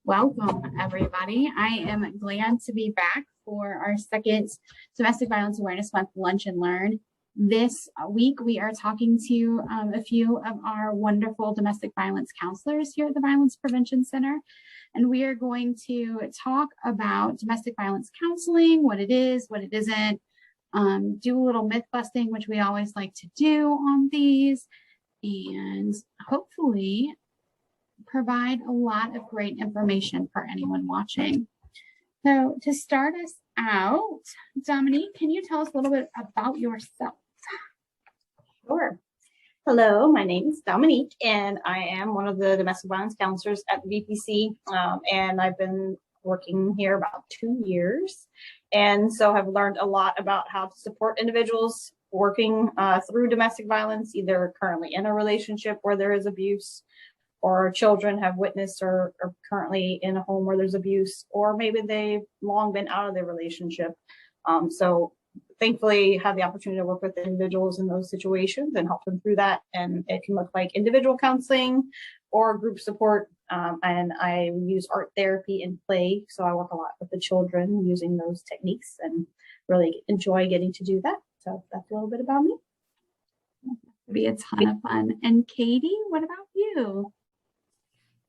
Welcome, everybody. I am glad to be back for our second Domestic Violence Awareness Month Lunch and Learn. This week, we are talking to a few of our wonderful domestic violence counselors here at the Violence Prevention Center. And we are going to talk about domestic violence counseling, what it is, what it isn't, do a little myth busting, which we always like to do on these, and hopefully provide a lot of great information for anyone watching. So to start us out, Dominique, can you tell us a little bit about yourself? Sure. Hello, my name is Dominique, and I am one of the domestic violence counselors at the VPC, and I've been working here about 2 years, and so have learned a lot about how to support individuals working through domestic violence, either currently in a relationship where there is abuse, or children have witnessed or are currently in a home where there's abuse, or maybe they've long been out of their relationship. So thankfully have the opportunity to work with individuals in those situations and help them through that. And it can look like individual counseling or group support. And I use art therapy and play. So I work a lot with the children using those techniques and really enjoy getting to do that. So that's a little bit about me. It'll be a ton of fun. And Katie, what about you?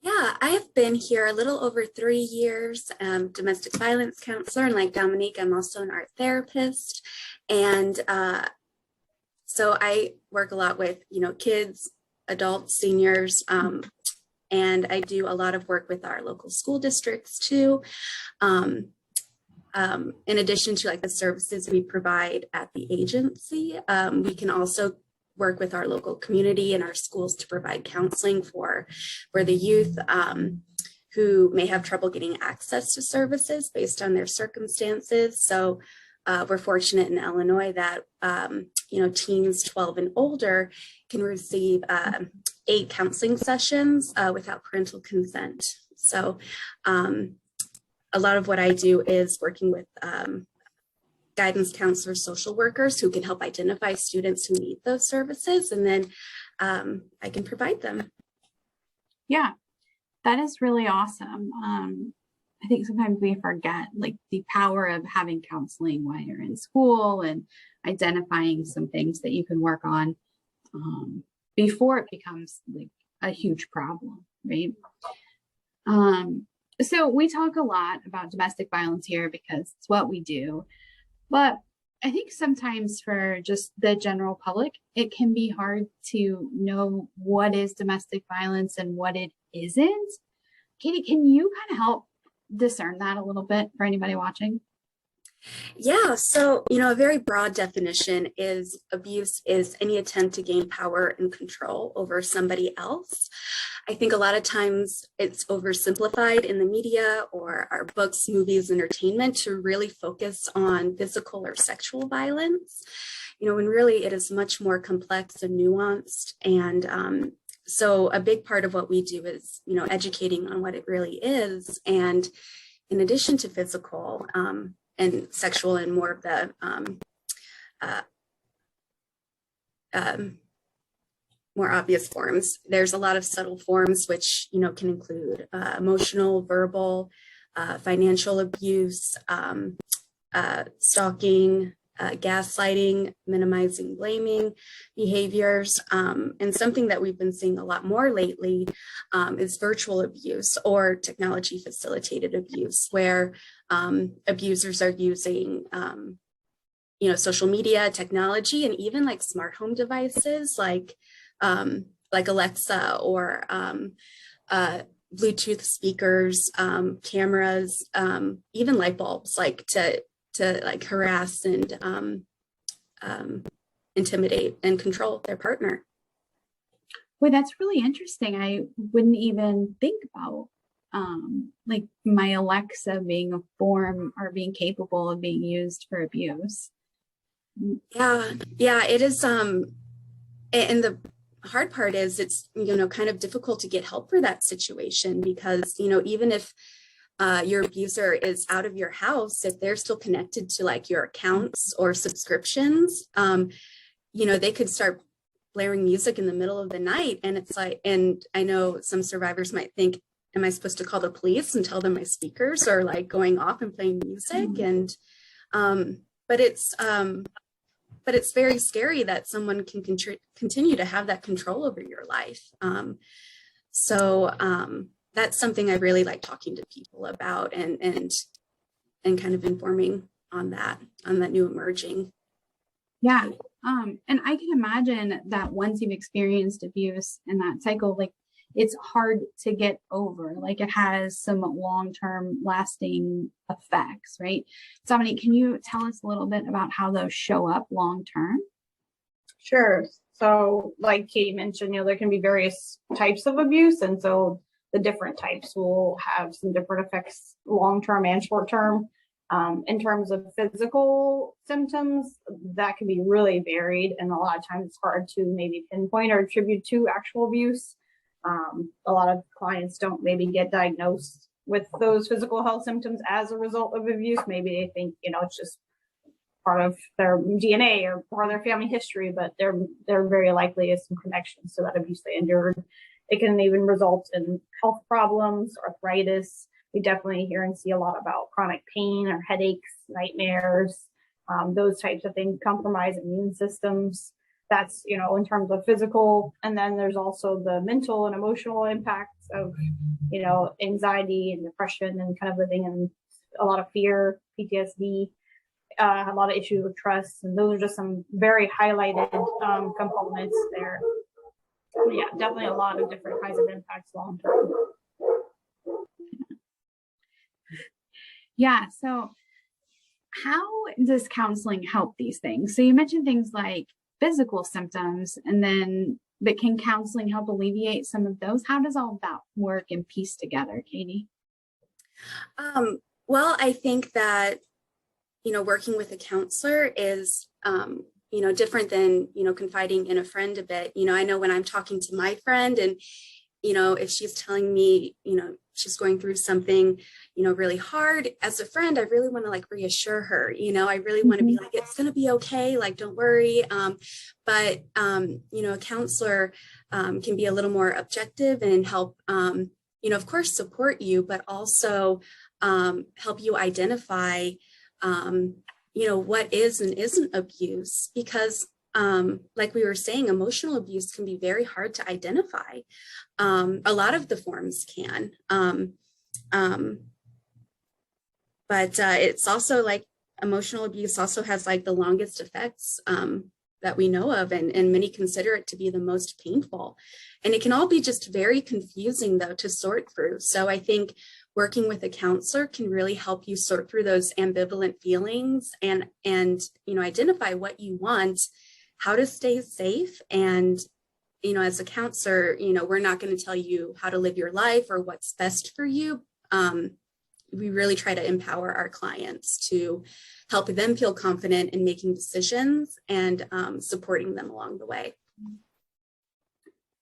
Yeah, I have been here a little over 3 years, domestic violence counselor, and like Dominique, I'm also an art therapist. And so I work a lot with, kids, adults, seniors, and I do a lot of work with our local school districts too. In addition to like the services we provide at the agency, we can also work with our local community and our schools to provide counseling for the youth who may have trouble getting access to services based on their circumstances. So we're fortunate in Illinois that, teens 12 and older can receive 8 counseling sessions without parental consent. So a lot of what I do is working with guidance counselors, social workers who can help identify students who need those services, and then I can provide them. Yeah, that is really awesome. I think sometimes we forget like the power of having counseling while you're in school and identifying some things that you can work on before it becomes like a huge problem, right? So we talk a lot about domestic violence here because it's what we do. But I think sometimes for just the general public, it can be hard to know what is domestic violence and what it isn't. Katie, can you kind of help discern that a little bit for anybody watching? Yeah, so, a very broad definition is abuse is any attempt to gain power and control over somebody else. I think a lot of times it's oversimplified in the media or our books, movies, entertainment to really focus on physical or sexual violence, when really it is much more complex and nuanced. And so a big part of what we do is, educating on what it really is. And in addition to physical, and sexual and more of the more obvious forms, there's a lot of subtle forms which can include emotional, verbal, financial abuse, stalking, gaslighting, minimizing, blaming behaviors, and something that we've been seeing a lot more lately is virtual abuse or technology facilitated abuse, where abusers are using social media, technology, and even like smart home devices like Alexa or Bluetooth speakers, cameras, even light bulbs, like to like harass and intimidate and control their partner. Well, that's really interesting. I wouldn't even think about like my Alexa being a form or being capable of being used for abuse. Yeah, it is. And the hard part is it's, kind of difficult to get help for that situation because, even if your abuser is out of your house, if they're still connected to like your accounts or subscriptions, they could start blaring music in the middle of the night. And it's like, and I know some survivors might think, am I supposed to call the police and tell them my speakers are like going off and playing music? And but it's very scary that someone can continue to have that control over your life. So that's something I really like talking to people about, and kind of informing on that new emerging. Yeah. And I can imagine that once you've experienced abuse in that cycle, like it's hard to get over, like it has some long-term lasting effects, right? Dominique, can you tell us a little bit about how those show up long-term? Sure. So like Katie mentioned, there can be various types of abuse. And so the different types will have some different effects long-term and short-term. In terms of physical symptoms, that can be really varied. And a lot of times it's hard to maybe pinpoint or attribute to actual abuse. A lot of clients don't maybe get diagnosed with those physical health symptoms as a result of abuse. Maybe they think, it's just part of their DNA or part of their family history, but there very likely is some connections to that abuse they endured. It can even result in health problems, arthritis. We definitely hear and see a lot about chronic pain or headaches, nightmares, those types of things, compromise immune systems. That's, in terms of physical. And then there's also the mental and emotional impacts of, anxiety and depression and kind of living in a lot of fear, PTSD, a lot of issues with trust. And those are just some very highlighted components there. Yeah, definitely a lot of different kinds of impacts long term. Yeah. So how does counseling help these things? So you mentioned things like physical symptoms, but can counseling help alleviate some of those? How does all that work and piece together, Katie? Well, I think that, working with a counselor is, different than, confiding in a friend a bit. I know when I'm talking to my friend and, if she's telling me, she's going through something, really hard, as a friend, I really want to like reassure her, I really want to be like, it's going to be okay. Like, don't worry. But a counselor can be a little more objective and help, of course, support you, but also help you identify, what is and isn't abuse, because like we were saying, emotional abuse can be very hard to identify. A lot of the forms can, but it's also like emotional abuse also has like the longest effects that we know of, and many consider it to be the most painful. And it can all be just very confusing though to sort through. So I think working with a counselor can really help you sort through those ambivalent feelings and identify what you want, how to stay safe. And, as a counselor, we're not going to tell you how to live your life or what's best for you. We really try to empower our clients to help them feel confident in making decisions and supporting them along the way.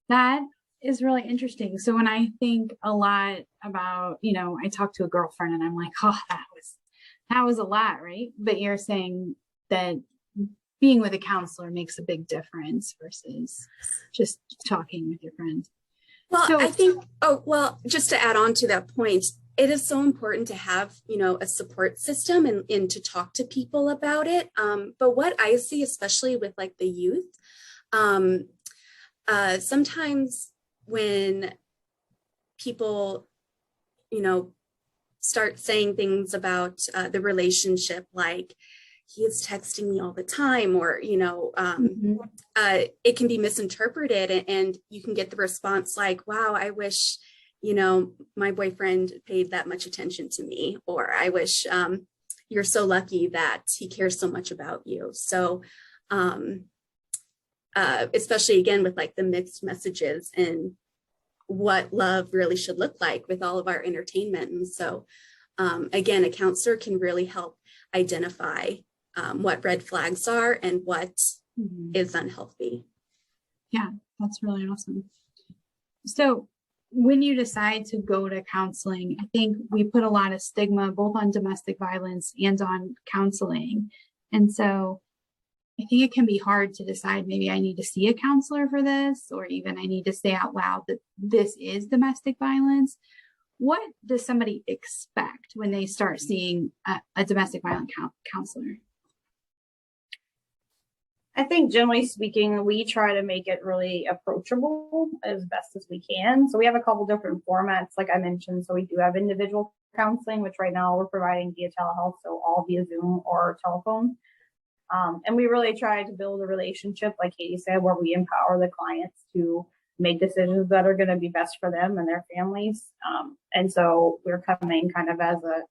That is really interesting. So when I think a lot about, I talk to a girlfriend and I'm like, oh, that was a lot, right? But you're saying that being with a counselor makes a big difference versus just talking with your friend. Well, so, I think, just to add on to that point, it is so important to have, a support system and to talk to people about it. But what I see, especially with like the youth, sometimes when people, start saying things about the relationship, like he is texting me all the time, or, it can be misinterpreted, and you can get the response like, wow, I wish, my boyfriend paid that much attention to me, or I wish you're so lucky that he cares so much about you. So especially again with like the mixed messages and what love really should look like with all of our entertainment. And so again, a counselor can really help identify what red flags are and what is unhealthy. Yeah, that's really awesome. So when you decide to go to counseling, I think we put a lot of stigma both on domestic violence and on counseling. And so I think it can be hard to decide, maybe I need to see a counselor for this, or even I need to say out loud that this is domestic violence. what does somebody expect when they start seeing a domestic violence counselor? I think generally speaking, we try to make it really approachable as best as we can. So we have a couple different formats, like I mentioned. So we do have individual counseling, which right now we're providing via telehealth, so all via Zoom or telephone. And we really try to build a relationship, like Katie said, where we empower the clients to make decisions that are going to be best for them and their families. And so we're coming kind of as a,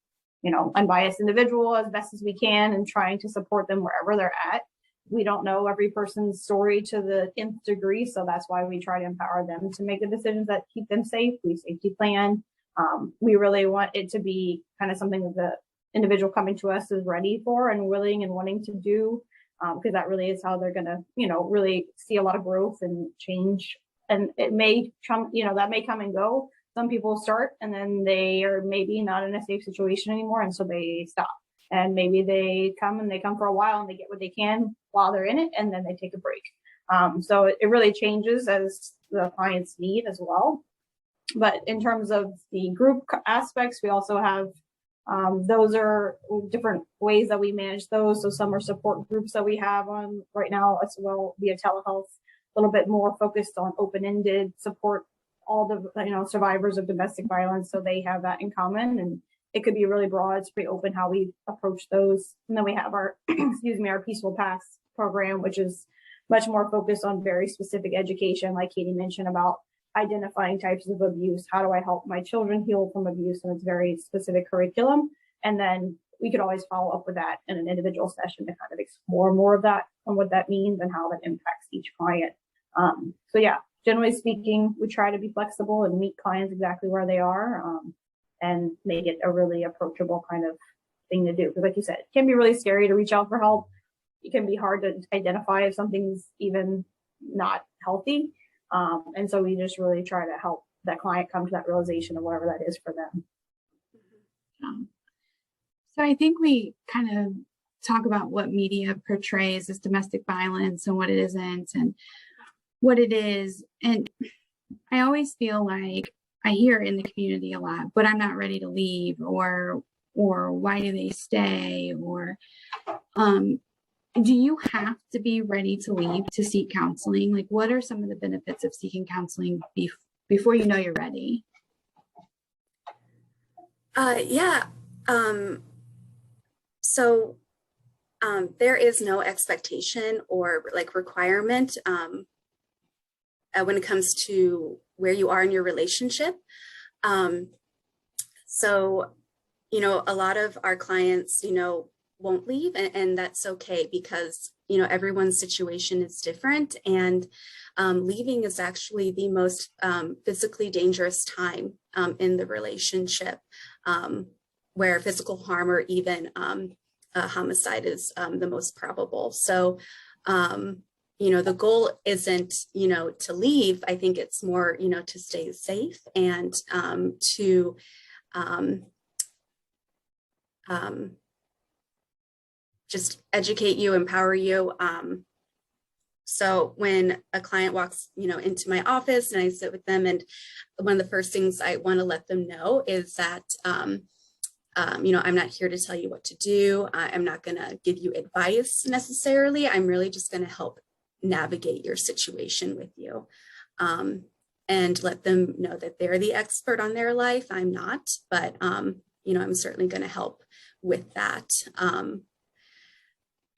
unbiased individual as best as we can and trying to support them wherever they're at. We don't know every person's story to the nth degree, so that's why we try to empower them to make the decisions that keep them safe. We safety plan. We really want it to be kind of something that the individual coming to us is ready for and willing and wanting to do, because that really is how they're going to, really see a lot of growth and change. And it may come, that may come and go. Some people start and then they are maybe not in a safe situation anymore, and so they stop. And maybe they come for a while and they get what they can while they're in it, and then they take a break. So it really changes as the clients need as well. But in terms of the group aspects, we also have, those are different ways that we manage those. So some are support groups that we have on right now as well via telehealth, a little bit more focused on open-ended support, all the, survivors of domestic violence. So they have that in common, and it could be really broad. It's pretty open how we approach those. And then we have our, our Peaceful Paths program, which is much more focused on very specific education, like Katie mentioned, about identifying types of abuse. How do I help my children heal from abuse? And it's very specific curriculum. And then we could always follow up with that in an individual session to kind of explore more of that and what that means and how that impacts each client. So yeah, generally speaking, we try to be flexible and meet clients exactly where they are. And make it a really approachable kind of thing to do. Because like you said, it can be really scary to reach out for help. It can be hard to identify if something's even not healthy. And so we just really try to help that client come to that realization of whatever that is for them. So I think we kind of talk about what media portrays as domestic violence and what it isn't and what it is. And I always feel like I hear in the community a lot, but I'm not ready to leave, or why do they stay? Or do you have to be ready to leave to seek counseling? Like, what are some of the benefits of seeking counseling before you know you're ready? Yeah. So there is no expectation or like requirement when it comes to where you are in your relationship. So, a lot of our clients, won't leave, and that's okay, because, everyone's situation is different, and leaving is actually the most physically dangerous time in the relationship, where physical harm or even homicide is the most probable. So, the goal isn't, to leave. I think it's more, to stay safe and to just educate you, empower you. So when a client walks, into my office and I sit with them, and one of the first things I want to let them know is that, I'm not here to tell you what to do. I'm not going to give you advice necessarily. I'm really just going to help navigate your situation with you, and let them know that they're the expert on their life. I'm not, but I'm certainly going to help with that.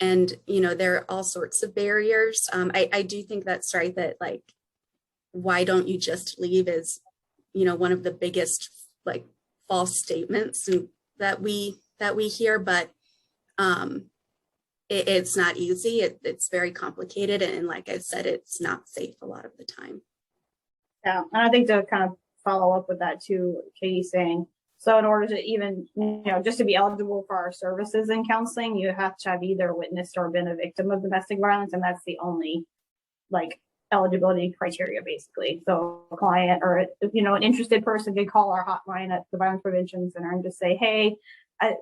And there are all sorts of barriers. I do think that's right, that like, why don't you just leave is one of the biggest like false statements that we hear, but it's not easy. It's very complicated. And like I said, it's not safe a lot of the time. Yeah. And I think to kind of follow up with that too, Katie's saying, so in order to even, just to be eligible for our services in counseling, you have to have either witnessed or been a victim of domestic violence. And that's the only like eligibility criteria, basically. So a client or, an interested person could call our hotline at the Violence Prevention Center and just say, hey,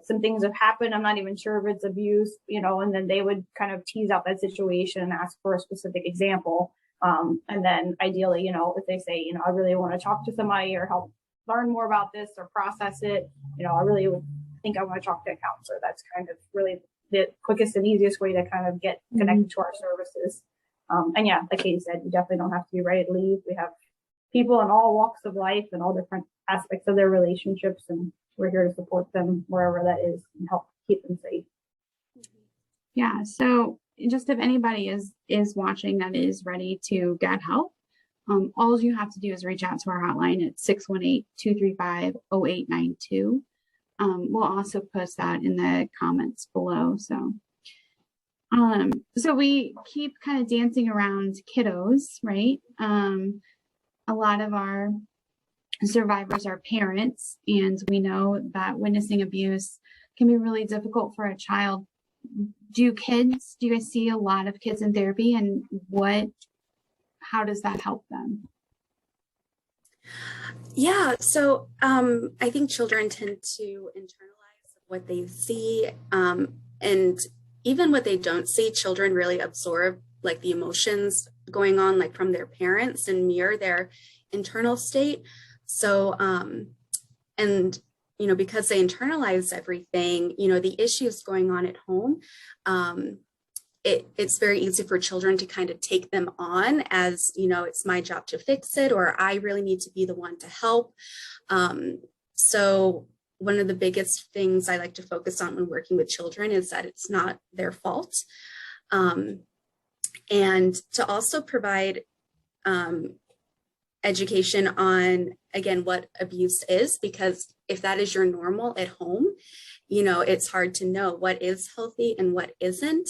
some things have happened. I'm not even sure if it's abuse, and then they would kind of tease out that situation and ask for a specific example. And then ideally, if they say, I really want to talk to somebody or help learn more about this or process it, I really would think I want to talk to a counselor. That's kind of really the quickest and easiest way to kind of get connected to our services. And yeah, like Katie said, you definitely don't have to be ready to leave. We have people in all walks of life and all different aspects of their relationships, and we're here to support them wherever that is and help keep them safe. Yeah. So just if anybody is watching that is ready to get help, all you have to do is reach out to our hotline at 618-235-0892. We'll also post that in the comments below. So we keep kind of dancing around kiddos, right? A lot of our survivors are parents, and we know that witnessing abuse can be really difficult for a child. Do you guys see a lot of kids in therapy, and how does that help them? Yeah, so I think children tend to internalize what they see, and even what they don't see, children really absorb like the emotions going on like from their parents and mirror their internal state. So, and because they internalize everything, the issues going on at home, it's very easy for children to kind of take them on as, it's my job to fix it, or I really need to be the one to help. So one of the biggest things I like to focus on when working with children is that it's not their fault. And to also provide education on, again, what abuse is, because if that is your normal at home, it's hard to know what is healthy and what isn't.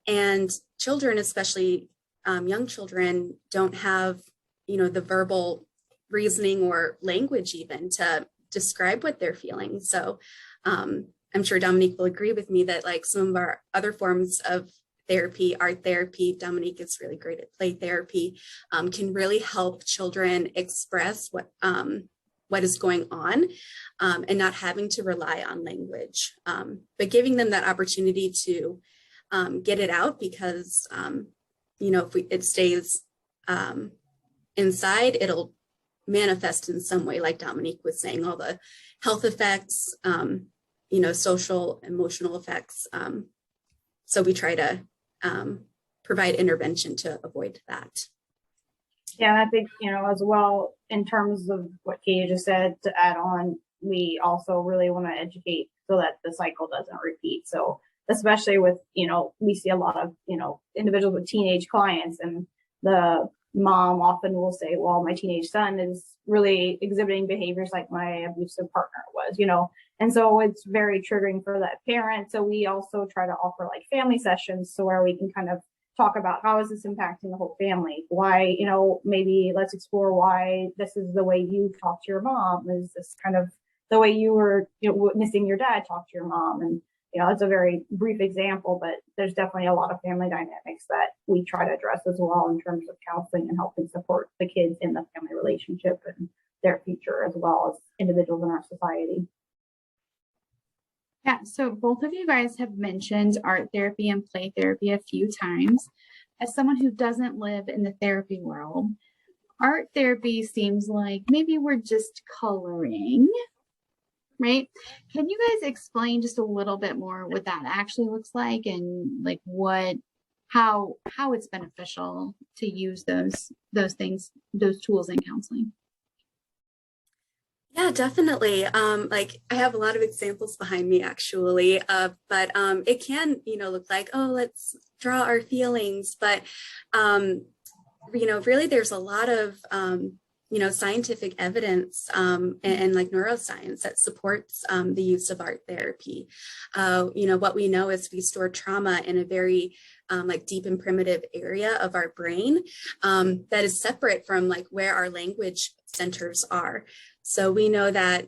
And children, especially young children, don't have, the verbal reasoning or language even to describe what they're feeling. So I'm sure Dominique will agree with me that like some of our other forms of therapy, art therapy, Dominique is really great at play therapy, can really help children express what is going on, and not having to rely on language, but giving them that opportunity to get it out, because if it stays inside, it'll manifest in some way, like Dominique was saying, all the health effects, social, emotional effects. So we try to provide intervention to avoid that. Yeah, and I think, as well, in terms of what Katie just said, to add on, we also really want to educate so that the cycle doesn't repeat. So especially with, we see a lot of, individuals with teenage clients, and the mom often will say, well, my teenage son is really exhibiting behaviors like my abusive partner was, and so it's very triggering for that parent. So we also try to offer like family sessions, so where we can kind of talk about how is this impacting the whole family? Why, maybe let's explore why this is the way you talk to your mom. Is this kind of the way you were witnessing your dad talk to your mom? And it's a very brief example, but there's definitely a lot of family dynamics that we try to address as well in terms of counseling and helping support the kids in the family relationship and their future, as well as individuals in our society. Yeah, so both of you guys have mentioned art therapy and play therapy a few times. As someone who doesn't live in the therapy world, art therapy seems like maybe we're just coloring, right? Can you guys explain just a little bit more what that actually looks like, and like how it's beneficial to use those things, those tools in counseling? Yeah, definitely. Like I have a lot of examples behind me actually, but it can, look like, oh, let's draw our feelings. But, really there's a lot of, scientific evidence and like neuroscience that supports the use of art therapy. What we know is we store trauma in a very like deep and primitive area of our brain that is separate from like where our language centers are. So we know that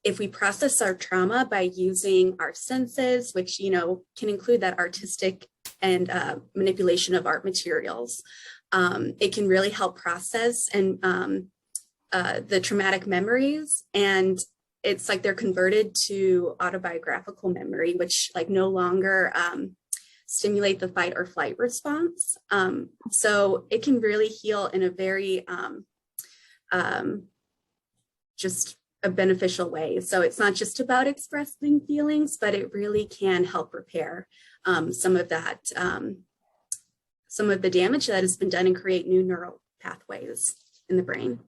if we process our trauma by using our senses, which, can include that artistic and manipulation of art materials, it can really help process and the traumatic memories. And it's like they're converted to autobiographical memory, which like no longer stimulate the fight or flight response. So it can really heal in a very just a beneficial way. So it's not just about expressing feelings, but it really can help repair some of that, some of the damage that has been done and create new neural pathways in the brain.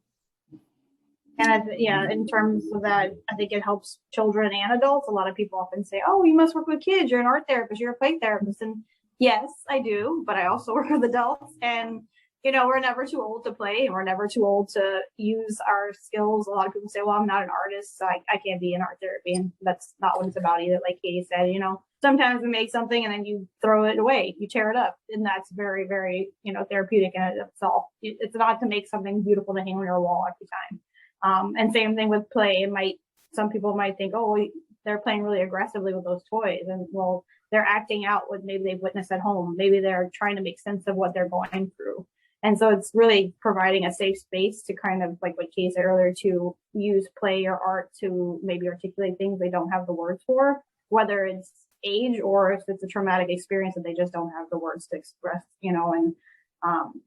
And yeah, in terms of that, I think it helps children and adults. A lot of people often say, oh, you must work with kids. You're an art therapist. You're a play therapist. And yes, I do, but I also work with adults. And, you know, we're never too old to play and we're never too old to use our skills. A lot of people say, well, I'm not an artist, so I can't be in art therapy. And that's not what it's about either. Like Katie said, you know, sometimes we make something and then you throw it away, you tear it up. And that's very, very, you know, therapeutic in itself. It's not to make something beautiful to hang on your wall every time. And same thing with play. Some people might think, oh, they're playing really aggressively with those toys. And well, they're acting out what maybe they've witnessed at home. Maybe they're trying to make sense of what they're going through. And so it's really providing a safe space to kind of, like what Kay said earlier, to use play or art to maybe articulate things they don't have the words for, whether it's age or if it's a traumatic experience that they just don't have the words to express, you know, and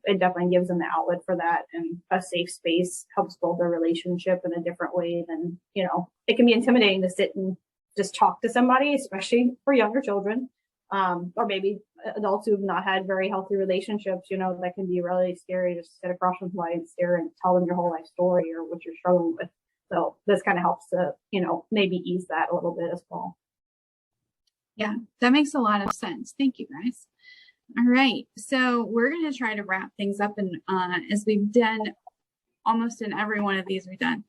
it definitely gives them the outlet for that, and a safe space helps build their relationship in a different way than, you know, it can be intimidating to sit and just talk to somebody, especially for younger children, or maybe adults who have not had very healthy relationships. You know, that can be really scary to sit across from somebody and stare and tell them your whole life story or what you're struggling with. So this kind of helps to, you know, maybe ease that a little bit as well. Yeah, that makes a lot of sense. Thank you, guys. All right, so we're going to try to wrap things up, and as we've done almost in every one of these we've done.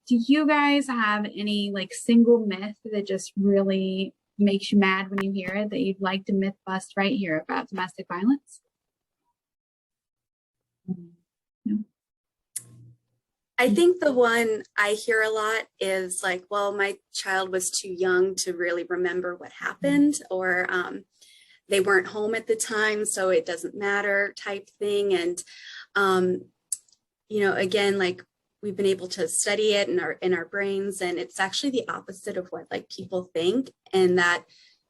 Do you guys have any like single myth that just really makes you mad when you hear it that you'd like to myth bust right here about domestic violence? No. I think the one I hear a lot is like, well, my child was too young to really remember what happened, or they weren't home at the time, so it doesn't matter type thing. And, you know, again, like we've been able to study it in our brains, and it's actually the opposite of what like people think. And that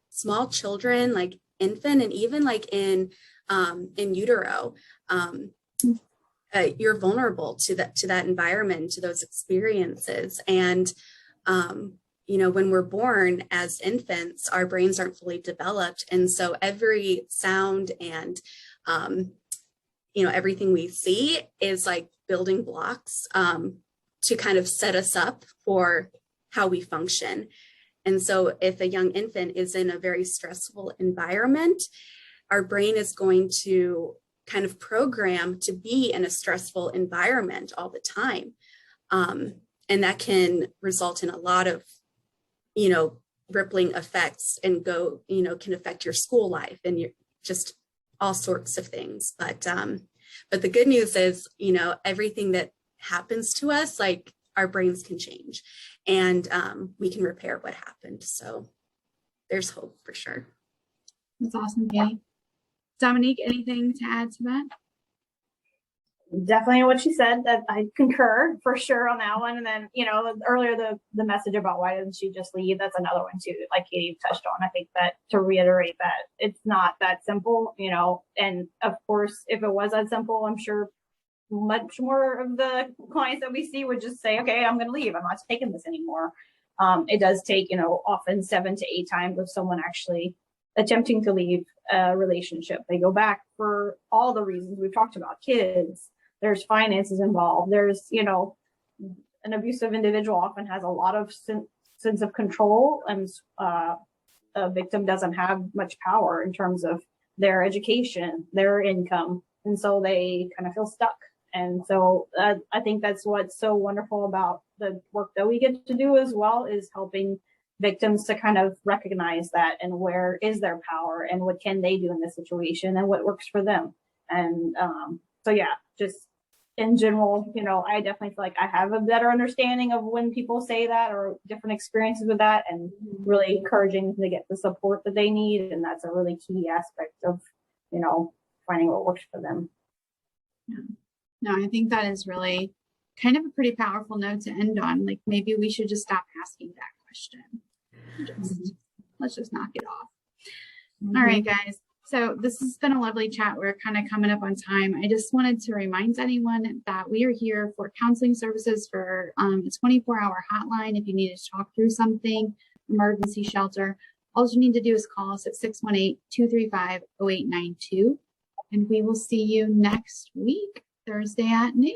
small children, like infant, and even like in utero, you're vulnerable to that environment, to those experiences. And, you know, when we're born as infants, our brains aren't fully developed. And so every sound and, you know, everything we see is like building blocks to kind of set us up for how we function. And so if a young infant is in a very stressful environment, our brain is going to kind of program to be in a stressful environment all the time. And that can result in a lot of, you know, rippling effects and can affect your school life and your just all sorts of things. But the good news is, you know, everything that happens to us, like our brains can change and we can repair what happened. So there's hope for sure. That's awesome, Kay. Dominique, anything to add to that? Definitely what she said, that I concur for sure on that one. And then, you know, earlier the message about why didn't she just leave, that's another one too, like Katie touched on. I think that to reiterate that it's not that simple, you know, and of course, if it was that simple, I'm sure much more of the clients that we see would just say, okay, I'm going to leave. I'm not taking this anymore. It does take, you know, often 7 to 8 times of someone actually attempting to leave a relationship. They go back for all the reasons we've talked about. Kids, there's finances involved. There's, you know, an abusive individual often has a lot of sense of control, and a victim doesn't have much power in terms of their education, their income. And so they kind of feel stuck. And so I think that's what's so wonderful about the work that we get to do as well, is helping victims to kind of recognize that and where is their power and what can they do in this situation and what works for them. And so, yeah, just in general, you know, I definitely feel like I have a better understanding of when people say that or different experiences with that, and really encouraging them to get the support that they need. And that's a really key aspect of, you know, finding what works for them. Yeah. No, I think that is really kind of a pretty powerful note to end on. Like maybe we should just stop asking that question. Let's just knock it off. All right, guys. So this has been a lovely chat. We're kind of coming up on time. I just wanted to remind anyone that we are here for counseling services for a 24-hour hotline. If you need to talk through something, emergency shelter, all you need to do is call us at 618-235-0892. And we will see you next week, Thursday at noon.